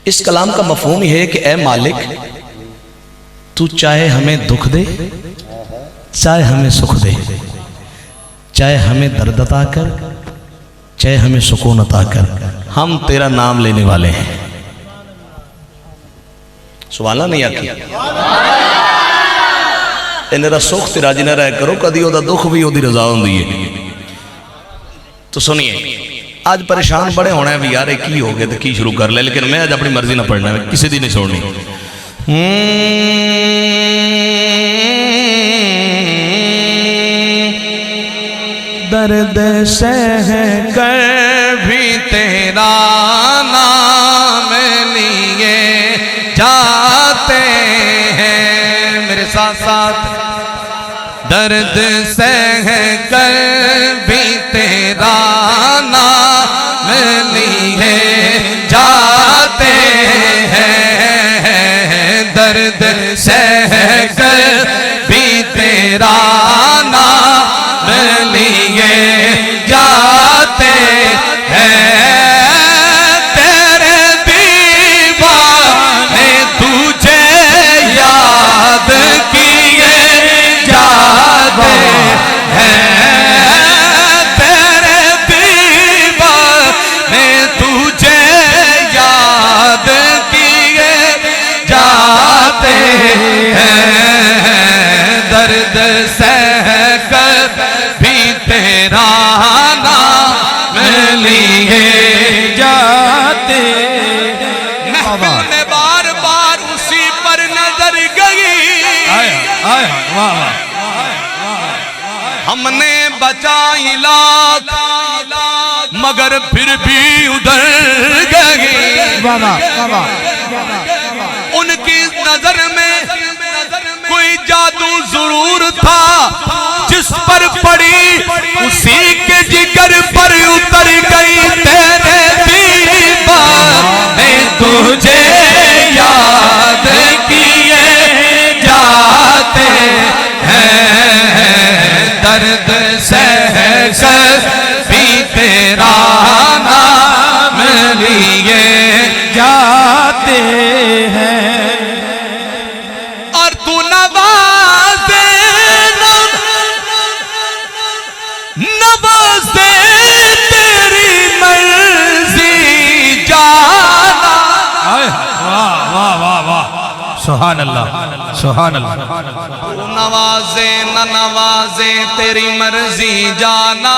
اس کلام کا مفہوم یہ ہے کہ اے مالک تو چاہے ہمیں دکھ دے چاہے ہمیں سکھ دے، چاہے ہمیں درد عطا کر چاہے ہمیں سکون عطا کر، ہم تیرا نام لینے والے ہیں۔ سبحان اللہ نہیں آتی انہا سکھ تیرا جی نہ رہ کرو کدی او دا دکھ بھی او دی رضا ہوں دیئے۔ تو سنیے آج پریشان بڑے ہونا ہے بھی یار ایک ہی ہو گئے تو کی شروع کر لے، لیکن میں آج اپنی مرضی نہ پڑھنا ہے، کسی دی نہیں چھوڑنی۔ درد سہ کر بھی تیرا نام لیے جاتے ہیں، میرے ساتھ ساتھ، درد سہ کر بھی تیرا نام لیے جاتے ہیں، درد سہ کر بھی تیرا نام لیے جاتے ہیں، تیرے دیوانے تجھے یاد کیے جاتے ہیں، تیرے دیوانے تجھے یاد کیے جاتے ہیں، درد سہ کر بھی تیرا نام لیے جاتے ہیں۔ محفل میں بار بار اسی پر نظر گئی، ہم نے بچائی لاکھ مگر پھر بھی ادھر گئی، ان کی نظر میں کوئی جادو ضرور تھا، جس پر پڑی اسی کے جگر پر اتر گئی، تیرے دیوانے تجھے یاد کیے جاتے ہیں، درد سہ کر بھی تیرا نام لیے جاتے ہیں، اور تو نوازے نوازے تیری مرضی جانا۔ واہ واہ واہ، سبحان اللہ سبحان اللہ۔ تو نوازے نہ نوازے تیری مرضی جانا،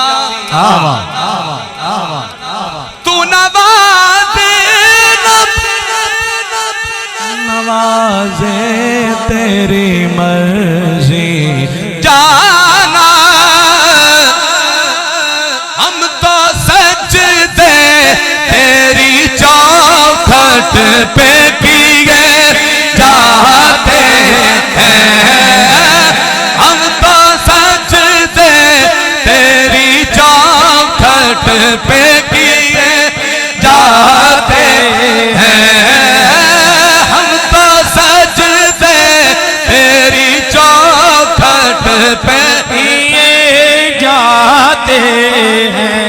تو نوازے نوازے تیری مرضی جانا، ہم تو سجدے تیری چوکھٹ پہ کیے جاتے ہیں، ہم تو سجدے تیری چوکھٹ پہ کیے جاتے ہیں، ہم تو سجدے تیری چوکھٹ پہ کیے جاتے ہیں۔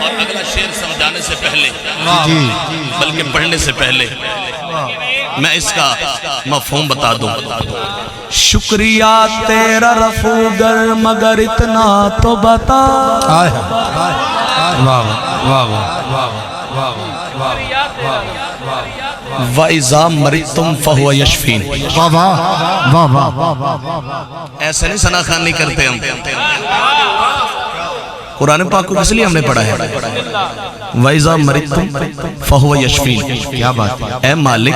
اور اگلا شعر سمجھانے سے پہلے بلکہ پڑھنے سے پہلے میں اس کا مفہوم بتا دوں۔ شکریہ تیرا رفو گر مگر اتنا تو بتا، وَإِذَا مَرِضْتُمْ فَهُوَ يَشْفِينِ۔ ایسے نہیں ثنا خوانی نہیں کرتے ہم، قرآن پاک کو کس لیے ہم نے پڑھا ہے؟ وَإِذَا مَرِضْتُمْ فَهُوَ يَشْفِينِ۔ کیا بات ہے، اے مالک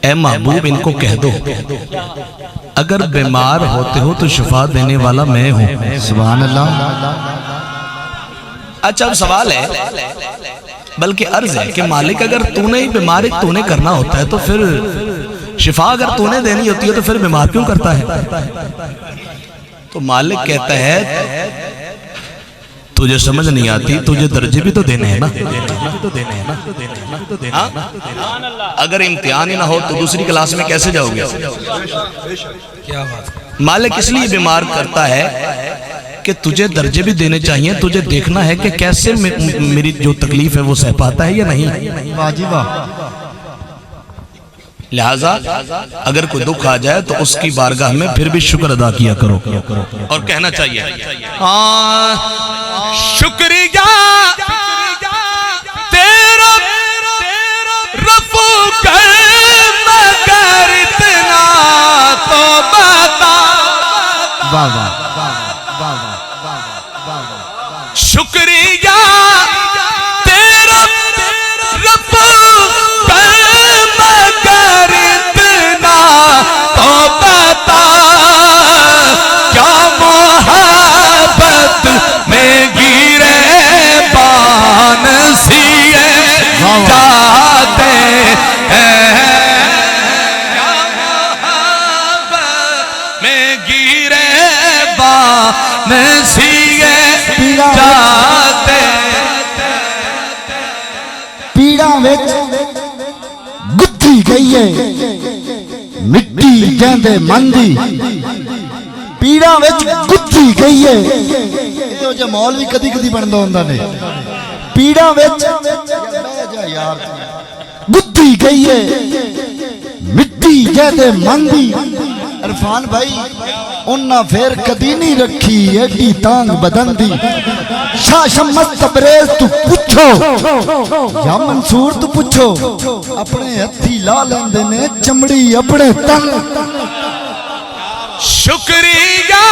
اے محبوب ان کو کہہ دو اگر بیمار ہوتے ہو تو شفا دینے والا میں ہوں۔ سبحان اللہ۔ اچھا اب سوال ہے بلکہ عرض ہے کہ مالک اگر تو نے ہی بیماری تو نے کرنا ہوتا ہے تو پھر شفا اگر تو نے دینی ہوتی ہے تو پھر بیمار کیوں کرتا ہے؟ تو مالک کہتا ہے تجھے سمجھ نہیں آتی، تجھے درجے بھی تو دینے ہیں نا، اگر امتحان ہی نہ ہو تو دوسری کلاس میں کیسے جاؤ گے؟ مالک اس لیے بیمار کرتا ہے کہ تجھے درجے بھی دینے چاہیے، تجھے دیکھنا ہے کہ کیسے میری جو تکلیف ہے وہ سہ پاتا ہے یا نہیں۔ واہ جی واہ۔ لہٰذا اگر کوئی دکھ آ جائے تو اس کی بارگاہ میں پھر بھی شکر ادا کیا کرو اور کہنا چاہیے شکریہ تیرا رفو کر مگر اتنا تو بتا۔ واہ واہ واہ۔ شکریہ تیرا رفو کر مگر اتنا تو بتا، کیا محبت میں گرے بان سیے جاتے ہیں، کیا محبت میں گرے بان سیے جاتے۔ پیڑاں وچ گدھی گئی ہے مٹی کہندے من دی، پیڑاں وچ گدھی گئی ہے، یہ جو مول بھی کدی کدی بندا ہوندا نے، پیڑاں وچ گدھی گئی ہے مٹی کہندے من دی۔ عرفان بھائی انہاں پھر کدی نہیں رکھی ایڈی تانگ بدن دی۔ شاہ شمس تبریز تو پوچھو یا منصور تو پوچھو، اپنے ہتھی لا لیندے نے چمڑی اپنے تن۔ شکریہ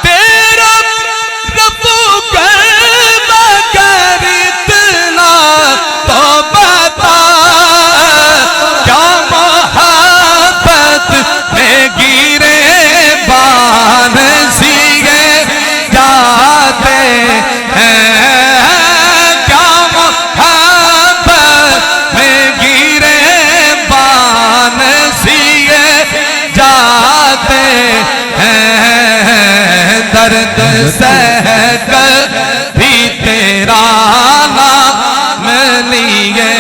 تیرا رفو کر مگر اتنا تو بتا، کیا محبت میں گرے بان سیے جاتے ہیں، کیا محبت میں گرے بان سیے جاتے ہیں، درد سہ کر بھی تیرا نام لیے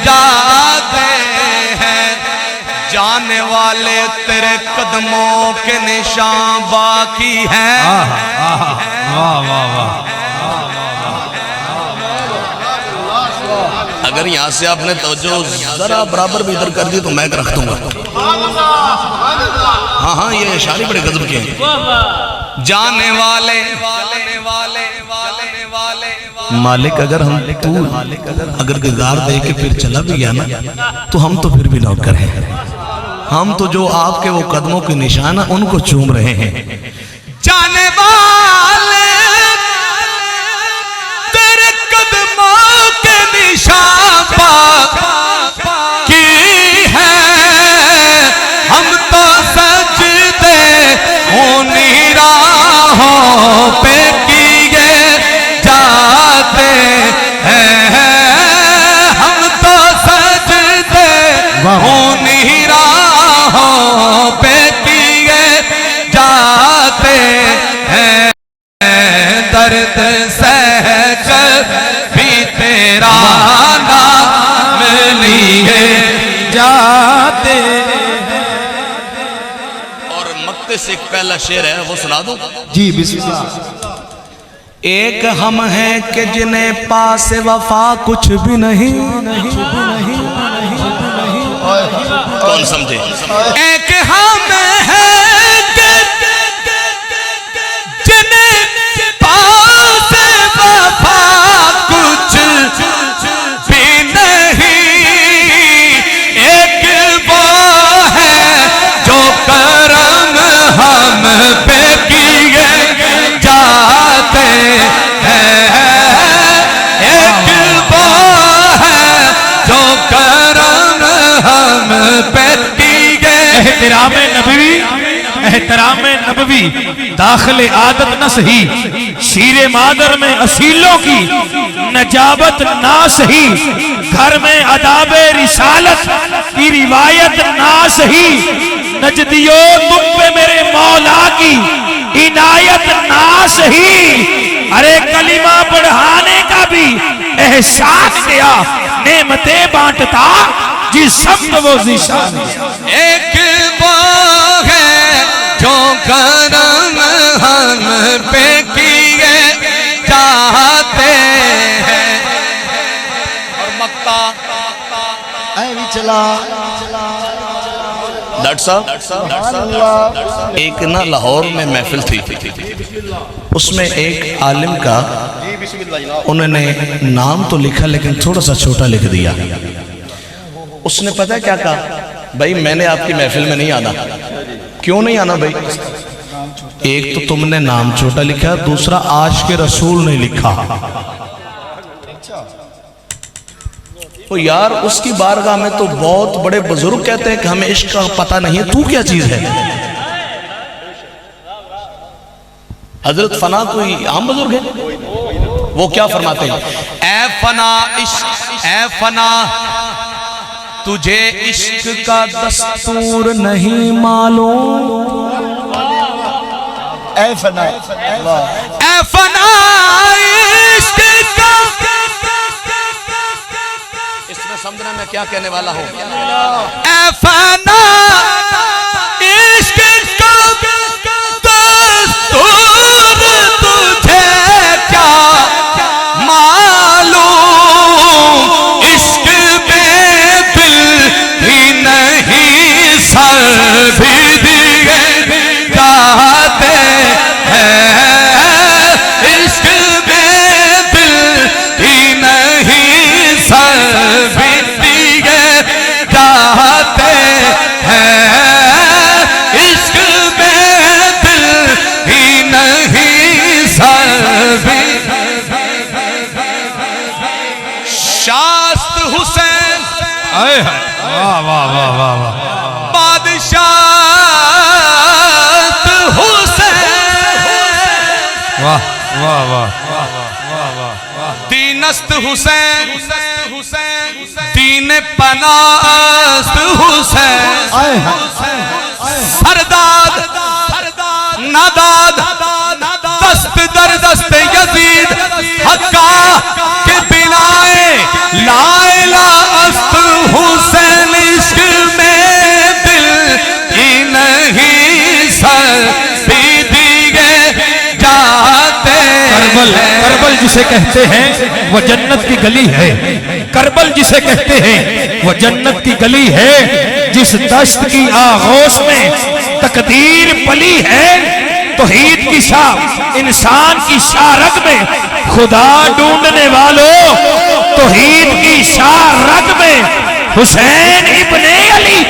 جاتے ہیں، جانے والے تیرے قدموں کے نشان باقی ہیں۔ اگر یہاں سے آپ نے توجہ ذرا برابر بھی ادھر کر دی تو میں رکھ دوں گا۔ ہاں یہ اشارے بڑے غضب کے ہیں۔ جانے والے مالک اگر ہم تو اگر گزار دے کے پھر چلا بھی گیا نا تو ہم تو پھر بھی نوکر ہیں، ہم تو جو آپ کے وہ قدموں کے نشان ہیں ان کو چوم رہے ہیں۔ جانے والے تیرے قدموں کے نشان باقی ہیں، ہم تو سجدے انہی راہوں پہ کیے جاتے ہیں، ہم تو سجدے انہی راہوں پہ کیے جاتے ہیں، درد سہ کر بھی تیرا نام لیے جاتے ہیں۔ اور مکتے سے ایک پہلا شعر ہے وہ سنا دو۔ جی بسم اللہ۔ ایک ہم ہیں کہ جنہیں پاس وفا کچھ بھی نہیں، کون سمجھے؟ ایک ہم ہیں کہ جنہیں پاس وفا کچھ بھی نہیں، ایک وہ ہے جو کرم ہم پہ کیے جاتے ہیں، ایک وہ ہے جو کرم ہم پہ کیے۔ احترام نبوی داخل عادت نہ سہی، شیر مادر میں اصیلوں کی نجابت نہ سہی، گھر میں آداب رسالت کی روایت نہ سہی، نجدیو تم پہ میرے مولا کی عنایت نہ سہی، ارے کلمہ پڑھانے کا بھی احساس کیا، نعمتیں بانٹتا جس سمت وہ ذیشان۔ ایک وہ ہے جو کرم ہم پہ اے بھی چلا ڈاکٹر صاحب ایک نا لاہور میں محفل تھی، اس میں ایک عالم کا انہوں نے نام تو لکھا لیکن تھوڑا سا چھوٹا لکھ دیا. اس نے پتہ ہے کیا کہا؟ بھائی میں نے آپ کی محفل میں نہیں آنا. کیوں نہیں آنا بھائی؟ ایک تو تم نے نام چھوٹا لکھا، دوسرا عاشق رسول نہیں لکھا. تو یار اس کی بارگاہ میں تو بہت بڑے بزرگ کہتے ہیں کہ ہمیں عشق کا پتہ نہیں ہے، تو کیا چیز ہے؟ حضرت فنا کوئی عام بزرگ ہے؟ وہ کیا فرماتے ہیں؟ اے فنا عشق، اے فنا تجھے عشق کا دستور نہیں معلوم. اے فنا، اے فنا عشق کا. اس میں سمجھنا میں کیا کہنے والا ہوں. اے فنا عشق کا دستور تجھے کیا معلوم. عشق میں دل ہی نہیں سر بھی دیے جاتے ہیں. عشق میں دل ہی نہیں سر بھی دیے جاتے ہیں. عشق میں دل ہی نہیں سر بھی. شاست حسین واہ واہ واہ واہ واہ. بادشاہ حسین واہ واہ واہ. دینست حسین، دین پناست حسین. سرداد ناداد دست در دست یزید حقا کے بنائے لا الہ است حسین. عشق میں دل ہی نہیں سر بھی دیے جاتے ہیں. کربل جسے کہتے ہیں وہ جنت کی گلی ہے. کربل جسے کہتے ہیں وہ جنت کی گلی ہے. جس دشت کی آغوش میں تقدیر پلی ہے. توحید کی شاہ انسان کی شاہ رگ میں خدا ڈھونڈنے والوں. توحید کی شاہ رگ میں حسین ابن علی.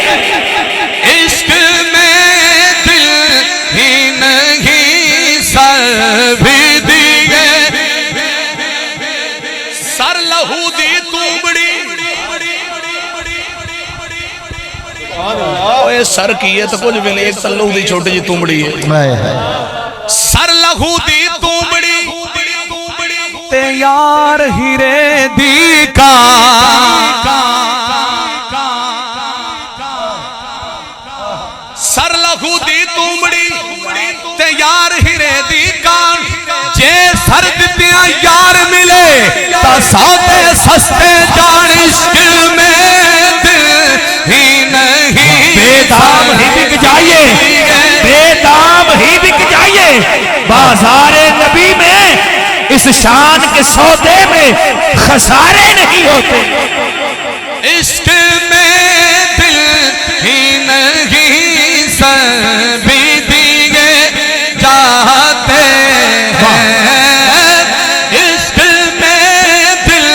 عشق میں دل ہی نہیں سر بھی دیے. سر لہو دی تومڑی. اوے سر کی ہے تو کچھ بھی نہیں، ایک تلو دی چھوٹی جی تومڑی ہے. سر لہو دی تومڑی تے یار ہیرے دی کا. سر لہو دی تومڑی تے یار ہیرے دی کان. جے سر دتیاں یار ملے تا سوتے سستے جان. عشق میں دل ہی نہیں بے دام ہی بک جائیے، بے دام ہی بک جائیے. بازار نبی میں اس شان کے سودے میں خسارے نہیں ہوتے. عشق میں دل ہی نہیں سر بھی دیے جاتے ہیں. عشق میں دل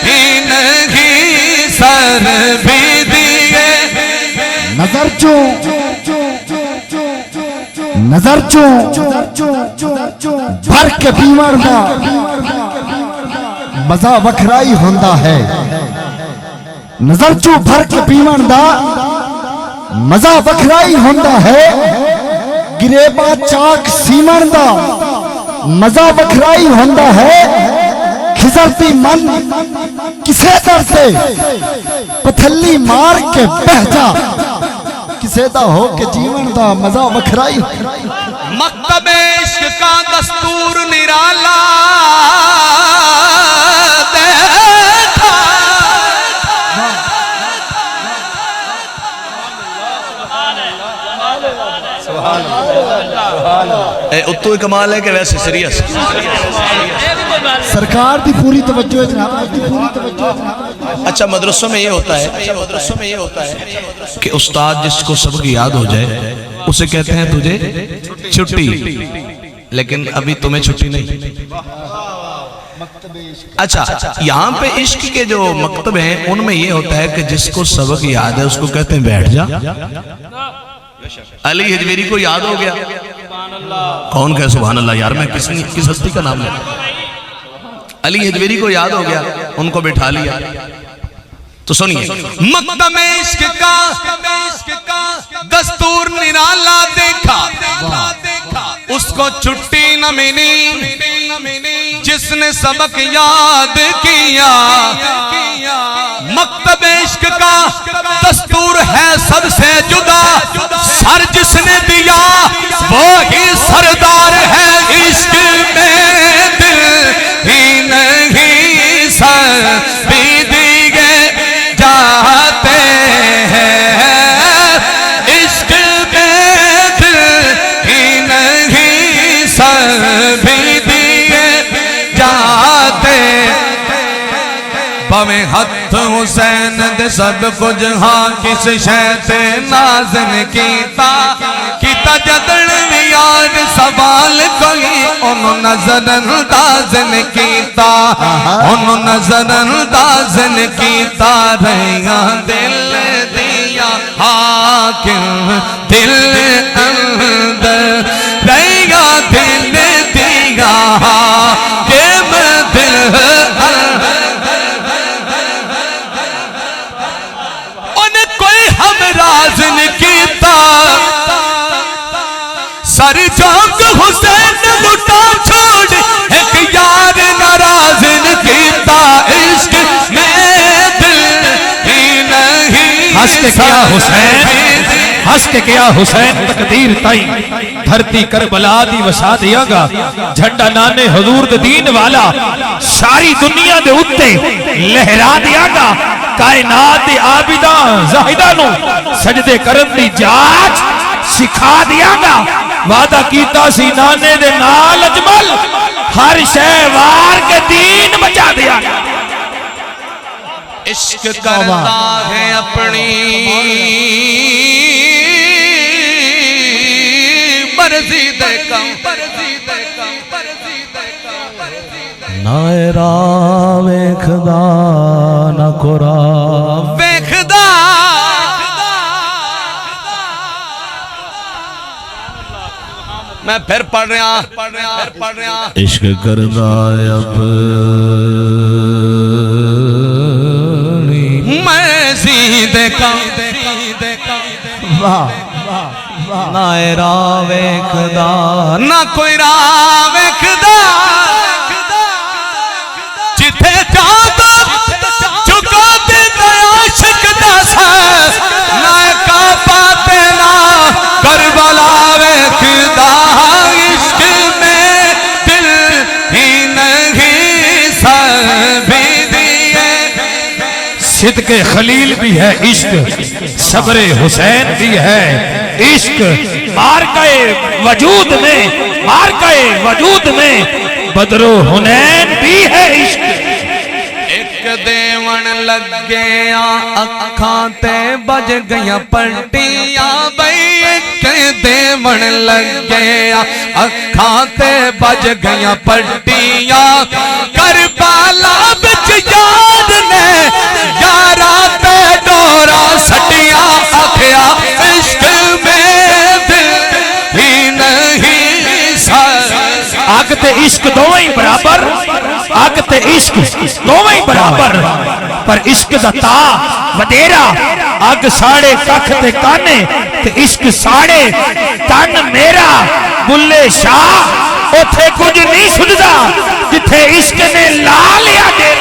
ہی نہیں سر بھی دیے. نظر چوں نظر چوں بھر کے پیمر دا مزہ وکھرائی ہوندا ہے. نظر چوں بھر کے پیمر دا مزہ وکھرائی ہوندا ہے. گریبا چاک سیمن دا مزہ وکھرائی ہوندا ہے. کھزرتی من کسے در سے پتھلی مار کے بہ جا. کسے دا ہو کے جیون دا مزہ وکھرائی. مکتب عشق کا دستور نرالا دیکھا. اتو کمال ہے کہ ویسے سیریس. سرکار دی پوری توجہ ہے جناب. اچھا مدرسوں میں یہ ہوتا ہے کہ استاد جس کو سبق یاد ہو جائے اسے کہتے ہیں تجھے چھٹی، لیکن ابھی تمہیں چھٹی نہیں۔ اچھا یہاں پہ عشق کے جو مکتب ہیں ان میں یہ ہوتا ہے کہ جس کو سبق یاد ہے اس کو کہتے ہیں بیٹھ جا۔ علی حجویری کو یاد ہو گیا، کون کہے سبحان اللہ یار، میں کس ہستی کا نام لیتا، علی حجویری کو یاد ہو گیا، ان کو بٹھا لیا۔ تو سنیے، مقدم عشق کا دستور نرالا دیکھا، اس کو چھٹی نہ ملی جس نے سبق یاد کیا۔ مکتب عشق کا دستور ہے سب سے جدا، سر جس نے دیا وہی سردار ہے۔ عشق میں دل ہی نہیں سر بھی دیے جاتے ہیں، عشق میں دل ہی نہیں سر بھی دیے جاتے۔ پویں ہتھ حسین دے سب کچھ ہاں کس شیط نازن کیتا جدن یاد سوال کوئی انہوں نظر اندازن کیتا، انہوں نظر اندازن کیتا۔ رہیاں دل دیا حاکم دل اندر، رہیاں دل دیا حاکم دل اندر، انہیں کوئی ہم راز نہیں کیتا۔ سر جنگ حسین لٹا چھوڑ ایک یار ناراض کیتا۔ عشق میں دل ہی نہیں ہنس کے کیا حسین، ہنس کے کیا حسین تقدیر تائی، دھرتی کربلا دی وسا دیا گا، جھنڈا نانے حضور دے دین والا ساری دنیا دے اتے لہرا دیا گا۔ کائنات دے عابداں زاہداں نو سجدے کرن دی جاچ سکھا دیا گا۔ وعدہ کیتا سی نانے دے نال اجمل، ہر شے وار کے دین بچا دیا گا۔ عشق کرتا ہے اپنی مرضی دے کم، نہ راہ ویکھدا نہ کورا ویکھدا، میں پھر پڑھ رہا عشق کردا اپنی مرضی دے کم، نہ راہ ویکھدا نہ کوئی راہ ویکھدا، جتھے جاتا چکا دیتا عاشق دا ساس، نہ کعبہ تے نہ کربلا ویکھدا۔ عشق میں دل ہی نہیں سر بھی دیے۔ صدق خلیل بھی ہے عشق، صبر حسین بھی ہے عشق، مارکہ وجود میں بدر و حنین بھی ہے عشق۔ ایک دیون لگیا اکھاں تے بج گیاں پٹیاں بھئی، ایک دیون لگیا اکھاں تے بج گیاں پٹیاں، کربلا بچ یار نے یارا تے ڈورا سٹیاں، آکھیا عشق میں دل ہی نہیں سر۔ آگ تے عشق دوویں برابر، آگ تے عشق دوویں برابر، پر عشق دا تا ودیرا، آگ ساڑے ککھ تے کانے تے عشق ساڑے تن میرا۔ بلے شاہ اوتھے کچھ نہیں سجدا جتھے عشق نے لا لیا ڈیرا۔